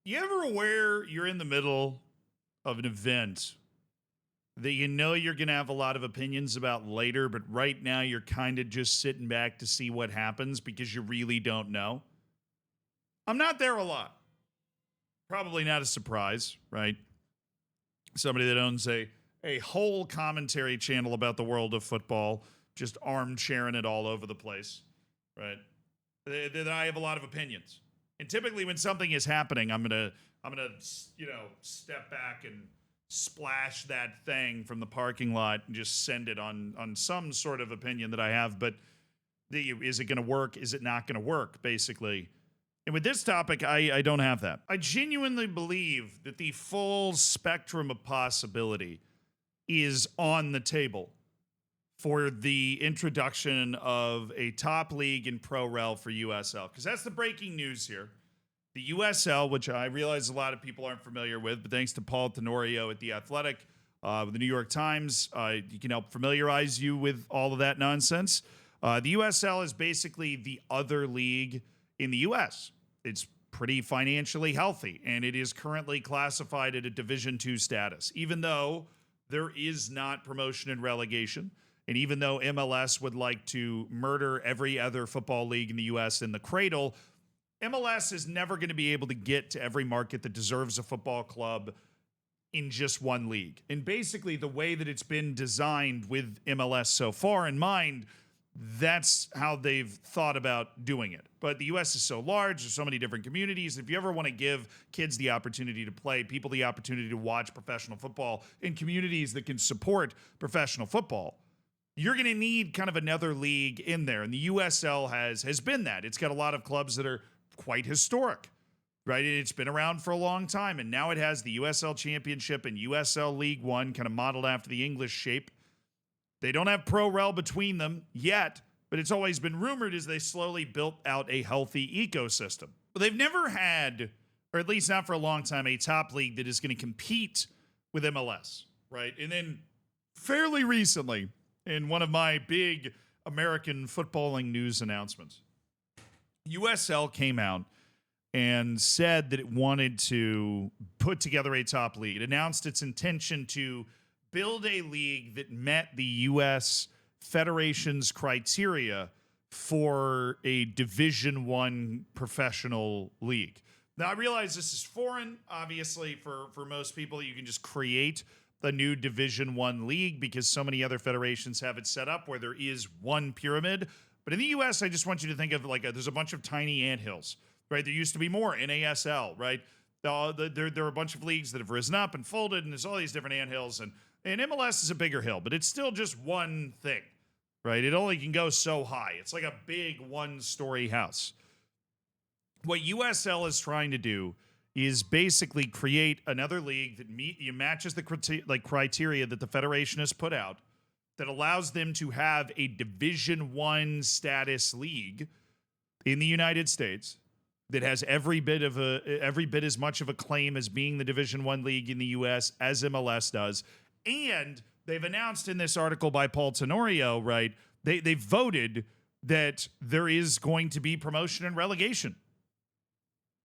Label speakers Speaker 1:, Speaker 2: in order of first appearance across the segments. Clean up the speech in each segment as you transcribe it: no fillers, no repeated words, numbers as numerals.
Speaker 1: You ever aware you're in the middle of an event that you know you're going to have a lot of opinions about later, but right now you're kind of just sitting back to see what happens because you really don't know? I'm not there a lot. Probably not a surprise, right? Somebody that owns a whole commentary channel about the world of football, just armchairing it all over the place, right? That I have a lot of opinions. And typically when something is happening, I'm gonna step back and splash that thing from the parking lot and just send it on some sort of opinion that I have. But is it going to work? Is it not going to work? Basically. And with this topic, I don't have that. I genuinely believe that the full spectrum of possibility is on the table for the introduction of a top league in Pro Rel for USL. Because that's the breaking news here. The USL, which I realize a lot of people aren't familiar with, but thanks to Paul Tenorio at The Athletic, with the New York Times, he can help familiarize you with all of that nonsense. The USL is basically the other league in the U.S. It's pretty financially healthy, and it is currently classified at a Division II status, even though there is not promotion and relegation. And even though MLS would like to murder every other football league in the U.S. in the cradle, MLS is never going to be able to get to every market that deserves a football club in just one league. And basically, the way that it's been designed with MLS so far in mind, that's how they've thought about doing it. But the U.S. is so large, there's so many different communities. If you ever want to give kids the opportunity to play, people the opportunity to watch professional football in communities that can support professional football, you're going to need kind of another league in there. And the USL has been that. It's got a lot of clubs that are quite historic, right? It's been around for a long time. And now it has the USL Championship and USL League One, kind of modeled after the English shape. They don't have Pro Rel between them yet, but it's always been rumored as they slowly built out a healthy ecosystem. But they've never had, or at least not for a long time, a top league that is going to compete with MLS, right? And then fairly recently, in one of my big American footballing news announcements, USL came out and said that it wanted to put together a top league. It announced its intention to build a league that met the U.S. Federation's criteria for a Division I professional league. Now, I realize this is foreign, obviously, for most people. You can just create the new Division I league because so many other federations have it set up where there is one pyramid. But in the U.S., I just want you to think of there's a bunch of tiny anthills, right? There used to be more NASL, right? There are a bunch of leagues that have risen up and folded, and there's all these different anthills. And MLS is a bigger hill, but it's still just one thing, right? It only can go so high. It's like a big one-story house. What USL is trying to do is basically create another league that matches the criteria that the Federation has put out, that allows them to have a Division I status league in the United States that has every bit as much of a claim as being the Division I league in the U.S. as MLS does. And they've announced in this article by Paul Tenorio, right, they voted that there is going to be promotion and relegation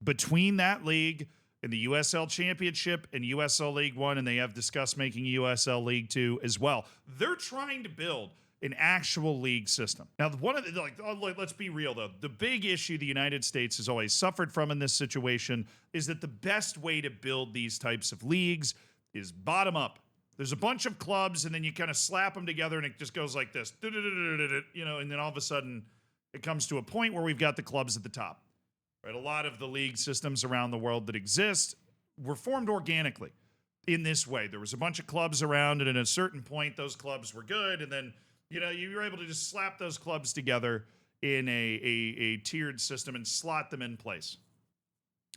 Speaker 1: between that league and the USL Championship and USL League One, and they have discussed making USL League Two as well. They're trying to build an actual league system. Now, let's be real though. The big issue the United States has always suffered from in this situation is that the best way to build these types of leagues is bottom up. There's a bunch of clubs, and then you kind of slap them together, and it just goes like this, and then all of a sudden it comes to a point where we've got the clubs at the top. Right, a lot of the league systems around the world that exist were formed organically in this way. There was a bunch of clubs around, and at a certain point, those clubs were good, and then you were able to just slap those clubs together in a tiered system and slot them in place.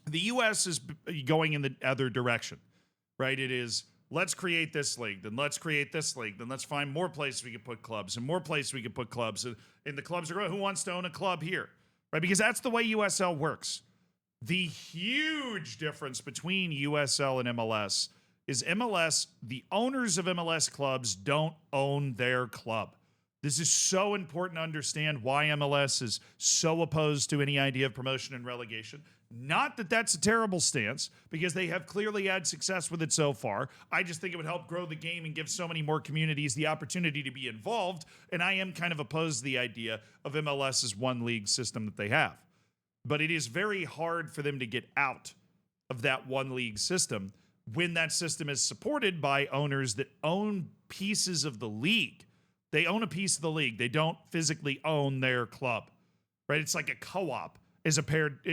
Speaker 1: The U.S. is going in the other direction, right? It is, let's create this league, then let's create this league, then let's find more places we can put clubs, and more places we can put clubs, and the clubs are, who wants to own a club here? Right, because that's the way USL works. The huge difference between USL and MLS is MLS, the owners of MLS clubs don't own their club. This is so important to understand why MLS is so opposed to any idea of promotion and relegation. Not that that's a terrible stance, because they have clearly had success with it so far. I just think it would help grow the game and give so many more communities the opportunity to be involved. And I am kind of opposed to the idea of MLS's one league system that they have. But it is very hard for them to get out of that one league system when that system is supported by owners that own pieces of the league. They own a piece of the league. They don't physically own their club, right? It's like a co-op as compared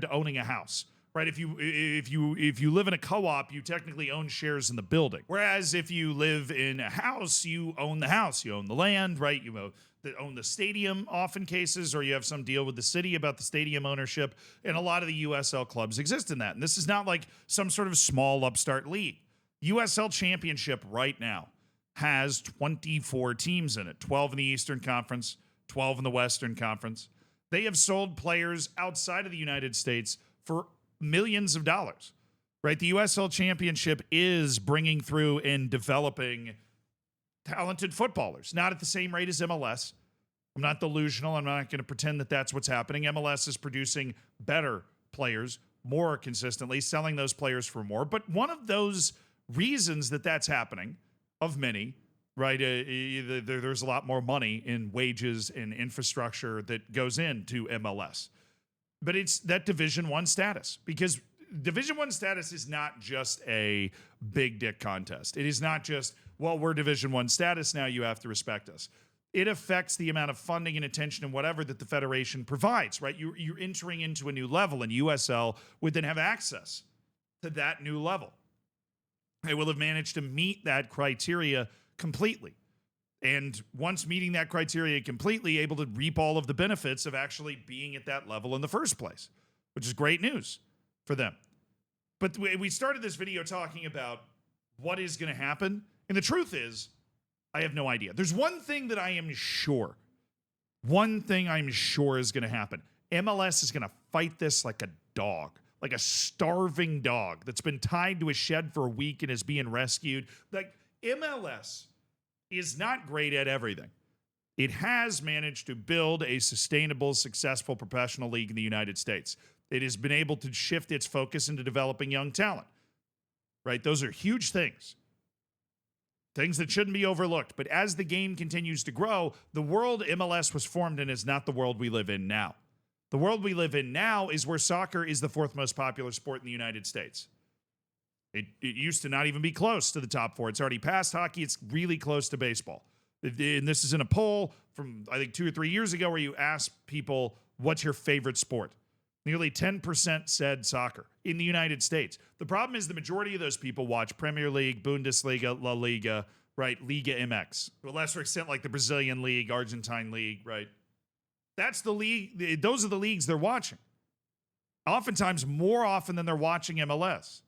Speaker 1: to owning a house, right? If you live in a co-op, you technically own shares in the building. Whereas if you live in a house, you own the house, you own the land, right? You own the stadium, often cases, or you have some deal with the city about the stadium ownership. And a lot of the USL clubs exist in that. And this is not like some sort of small upstart league. USL Championship right now has 24 teams in it, 12 in the Eastern Conference, 12 in the Western Conference. They have sold players outside of the United States for millions of dollars, right? The USL Championship is bringing through and developing talented footballers, not at the same rate as MLS. I'm not delusional. I'm not going to pretend that that's what's happening. MLS is producing better players more consistently, selling those players for more. But one of those reasons that that's happening, of many, right? There's a lot more money in wages and infrastructure that goes into MLS. But it's that Division I status, because Division I status is not just a big dick contest. It is not just, well, we're Division I status now, you have to respect us. It affects the amount of funding and attention and whatever that the federation provides, right? You're entering into a new level, and USL would then have access to that new level. They will have managed to meet that criteria completely. And once meeting that criteria completely, able to reap all of the benefits of actually being at that level in the first place, which is great news for them. But we started this video talking about what is going to happen. And the truth is, I have no idea. There's one thing that I am sure. One thing I'm sure is going to happen. MLS is going to fight this like a dog, like a starving dog that's been tied to a shed for a week and is being rescued. Like, MLS is not great at everything. It has managed to build a sustainable, successful professional league in the United States. It has been able to shift its focus into developing young talent, right? Those are huge things. Things that shouldn't be overlooked. But as the game continues to grow, the world MLS was formed in is not the world we live in now. The world we live in now is where soccer is the fourth most popular sport in the United States. It used to not even be close to the top four. It's already past hockey. It's really close to baseball. And this is in a poll from, I think, 2 or 3 years ago, where you ask people, what's your favorite sport? Nearly 10% said soccer in the United States. The problem is the majority of those people watch Premier League, Bundesliga, La Liga, right? Liga MX. To a lesser extent, like the Brazilian League, Argentine League, right? That's the league. Those are the leagues they're watching. Oftentimes, more often than they're watching MLS.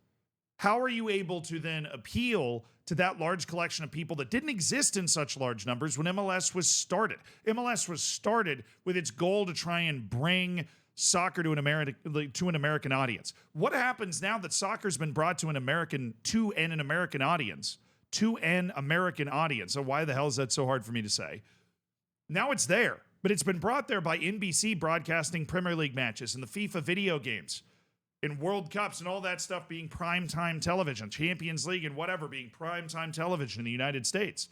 Speaker 1: How are you able to then appeal to that large collection of people that didn't exist in such large numbers when MLS was started? MLS was started with its goal to try and bring soccer to an American audience. What happens now that soccer's been brought to an American audience? So why the hell is that so hard for me to say? Now it's there, but it's been brought there by NBC broadcasting Premier League matches and the FIFA video games and World Cups and all that stuff being primetime television, Champions League and whatever being primetime television in the United States.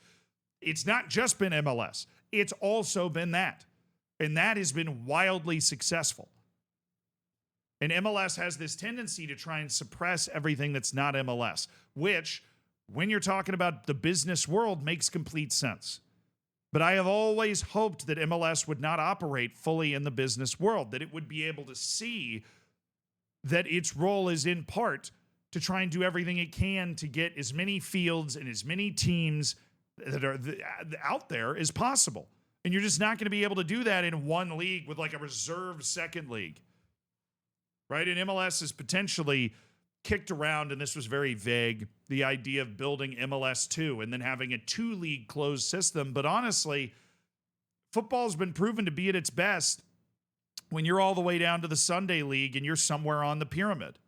Speaker 1: It's not just been MLS. It's also been that. And that has been wildly successful. And MLS has this tendency to try and suppress everything that's not MLS, which, when you're talking about the business world, makes complete sense. But I have always hoped that MLS would not operate fully in the business world, that it would be able to see that its role is in part to try and do everything it can to get as many fields and as many teams that are out there as possible. And you're just not going to be able to do that in one league with like a reserve second league, right? And MLS is potentially kicked around, and this was very vague, the idea of building MLS 2 and then having a 2-league closed system. But honestly, football's been proven to be at its best when you're all the way down to the Sunday league and you're somewhere on the pyramid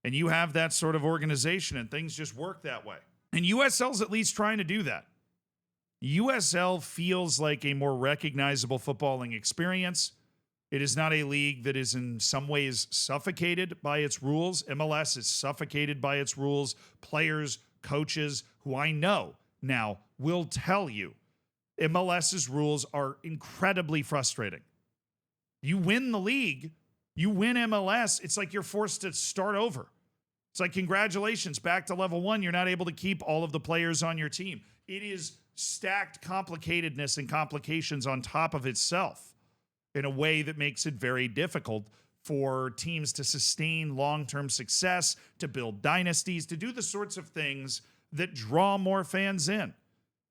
Speaker 1: and you have that sort of organization and things just work that way. And USL's at least trying to do that. USL feels like a more recognizable footballing experience. It is not a league that is in some ways suffocated by its rules. MLS is suffocated by its rules. Players, coaches who I know now will tell you MLS's rules are incredibly frustrating. You win the league, you win MLS, it's like you're forced to start over. It's like, congratulations, back to level one. You're not able to keep all of the players on your team. It is stacked complicatedness and complications on top of itself in a way that makes it very difficult for teams to sustain long-term success, to build dynasties, to do the sorts of things that draw more fans in.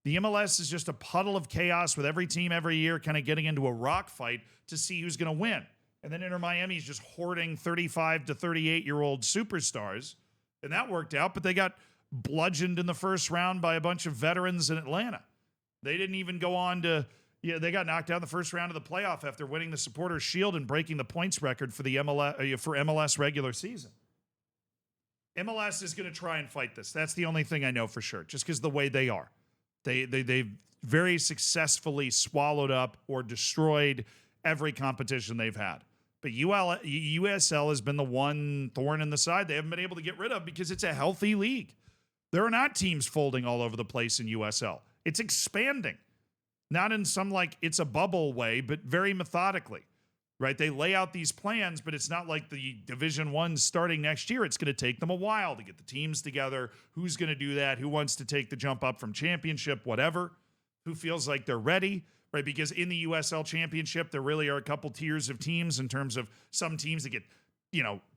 Speaker 1: The MLS is just a puddle of chaos with every team every year kind of getting into a rock fight to see who's going to win. And then Inter Miami is just hoarding 35 to 38-year-old superstars. And that worked out, but they got bludgeoned in the first round by a bunch of veterans in Atlanta. They didn't even go on to, they got knocked out in the first round of the playoff after winning the Supporters' Shield and breaking the points record for the MLS regular season. MLS is going to try and fight this. That's the only thing I know for sure, just because the way they are. They've very successfully swallowed up or destroyed every competition they've had. But USL has been the one thorn in the side they haven't been able to get rid of because it's a healthy league. There are not teams folding all over the place in USL. It's expanding. Not in some like it's a bubble way, but very methodically, right? They lay out these plans, but it's not like the Division I starting next year. It's going to take them a while to get the teams together. Who's going to do that? Who wants to take the jump up from championship, whatever? Who feels like they're ready? Right, because in the USL Championship, there really are a couple tiers of teams in terms of some teams that get,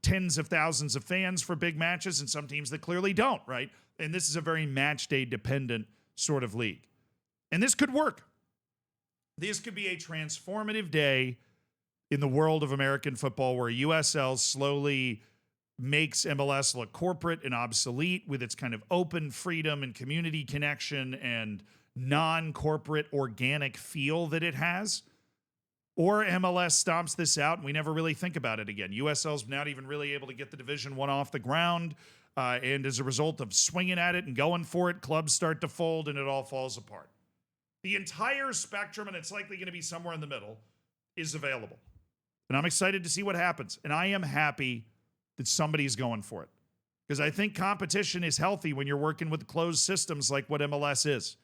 Speaker 1: tens of thousands of fans for big matches and some teams that clearly don't, right? And this is a very match day dependent sort of league. And this could work. This could be a transformative day in the world of American football where USL slowly makes MLS look corporate and obsolete with its kind of open freedom and community connection and non-corporate organic feel that it has, or MLS stomps this out and we never really think about it again. USL's not even really able to get the Division I off the ground, and as a result of swinging at it and going for it, clubs start to fold and it all falls apart. The entire spectrum, and it's likely going to be somewhere in the middle, is available. And I'm excited to see what happens. And I am happy that somebody's going for it, because I think competition is healthy when you're working with closed systems like what MLS is.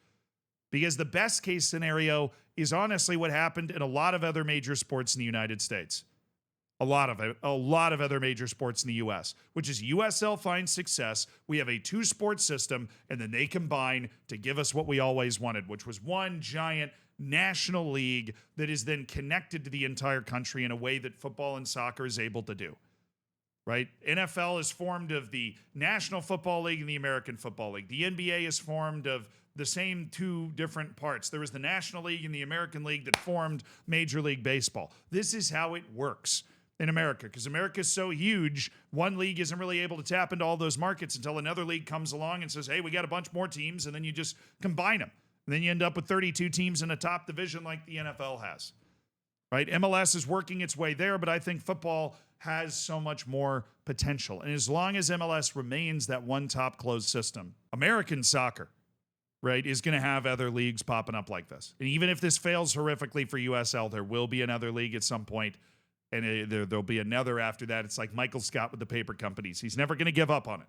Speaker 1: Because the best case scenario is honestly what happened in a lot of other major sports in the United States. A lot of other major sports in the U.S., which is USL finds success. We have a two-sport system, and then they combine to give us what we always wanted, which was one giant national league that is then connected to the entire country in a way that football and soccer is able to do. Right? NFL is formed of the National Football League and the American Football League. The NBA is formed of the same two different parts. There was the National League and the American League that formed Major League Baseball. This is how it works in America, because America is so huge, one league isn't really able to tap into all those markets until another league comes along and says, hey, we got a bunch more teams, and then you just combine them. And then you end up with 32 teams in a top division like the NFL has. Right? MLS is working its way there, but I think football has so much more potential. And as long as MLS remains that one top closed system, American soccer, right, is going to have other leagues popping up like this. And even if this fails horrifically for USL, there will be another league at some point, and there'll be another after that. It's like Michael Scott with the paper companies. He's never going to give up on it.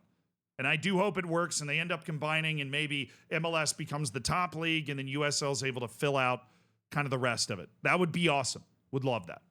Speaker 1: And I do hope it works, and they end up combining, and maybe MLS becomes the top league, and then USL is able to fill out kind of the rest of it. That would be awesome. Would love that.